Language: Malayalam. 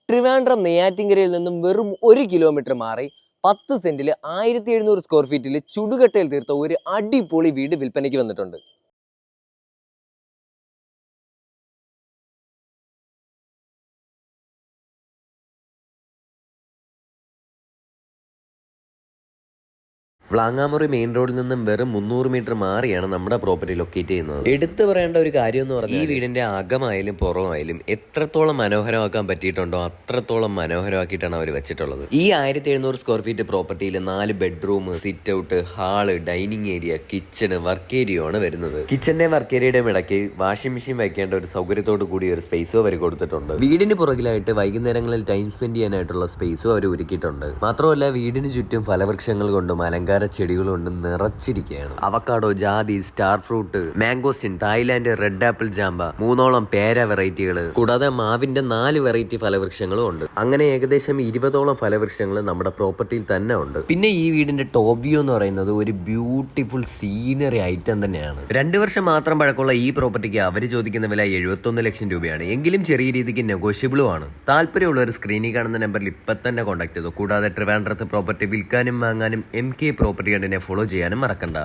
ട്രിവാൻഡ്രം നെയ്യാറ്റിൻകരയിൽ നിന്നും വെറും 1 കിലോമീറ്റർ മാറി 10 സെന്റിൽ 1700 സ്ക്വയർ ഫീറ്റിൽ ചുടുകട്ടയിൽ തീർത്ത ഒരു അടിപൊളി വീട് വിൽപ്പനയ്ക്ക് വന്നിട്ടുണ്ട്. വ്ളാങ്ങാമുറി മെയിൻ റോഡിൽ നിന്നും വെറും 300 മീറ്റർ മാറിയാണ് നമ്മുടെ പ്രോപ്പർട്ടി ലൊക്കേറ്റ് ചെയ്യുന്നത്. എടുത്തു പറയേണ്ട ഒരു കാര്യം എന്ന് പറഞ്ഞാൽ ഈ വീടിന്റെ അകമായാലും പുറമായാലും എത്രത്തോളം മനോഹരമാക്കാൻ പറ്റിയിട്ടുണ്ടോ അത്രത്തോളം മനോഹരമാക്കിയിട്ടാണ് അവർ വെച്ചിട്ടുള്ളത്. ഈ 1700 സ്ക്വയർ ഫീറ്റ് പ്രോപ്പർട്ടിയിൽ 4 bedroom, sit out, hall, dining area, kitchen, work area ആണ് വരുന്നത്. കിച്ചന്റെ വർക്ക് ഏരിയയുടെയും ഇടയ്ക്ക് വാഷിംഗ് മെഷീൻ വയ്ക്കേണ്ട ഒരു സൗകര്യത്തോട് കൂടി ഒരു സ്പേസും അവർ കൊടുത്തിട്ടുണ്ട്. വീടിന് പുറകിലായിട്ട് വൈകുന്നേരങ്ങളിൽ ടൈം സ്പെൻഡ് ചെയ്യാനായിട്ടുള്ള സ്പേസും അവർ ഒരുക്കിയിട്ടുണ്ട്. മാത്രമല്ല വീടിന് ചുറ്റും ഫലവൃക്ഷങ്ങൾ കൊണ്ടും അലങ്കാര ചെടികൾ കൊണ്ട് നിറച്ചിരിക്കുകയാണ്. അവക്കാഡോ, ജാതി, star fruit, mangosteen, Thailand red apple ജാമ്പ, 3ഓളം പേര വെറൈറ്റികൾ, കൂടാതെ മാവിന്റെ 4 വെറൈറ്റി ഫലവൃക്ഷങ്ങളും ഉണ്ട്. അങ്ങനെ ഏകദേശം 20ഓളം ഫലവൃക്ഷങ്ങൾ നമ്മുടെ പ്രോപ്പർട്ടിയിൽ തന്നെ ഉണ്ട്. പിന്നെ ഈ വീടിന്റെ ടോപ്പ് വ്യൂ എന്ന് പറയുന്നത് ഒരു ബ്യൂട്ടിഫുൾ സീനറി ഐറ്റം തന്നെയാണ്. 2 വർഷം മാത്രം പഴക്കമുള്ള ഈ പ്രോപ്പർട്ടിക്ക് അവർ ചോദിക്കുന്ന വില 71 ലക്ഷം രൂപയാണ്. എങ്കിലും ചെറിയ രീതിക്ക് നെഗോഷ്യബിളും ആണ്. താല്പര്യമുള്ളവർ സ്ക്രീനിൽ കാണുന്ന നമ്പറിൽ ഇപ്പം തന്നെ കോൺടാക്ട് ചെയ്തു. കൂടാതെ ട്രിവാൻഡ്രത്ത് പ്രോപ്പർട്ടി വിൽക്കാനും വാങ്ങാനും MK പ്രോപ്പർട്ടി കണ്ടിനെ ഫോളോ ചെയ്യാനും മറക്കണ്ട.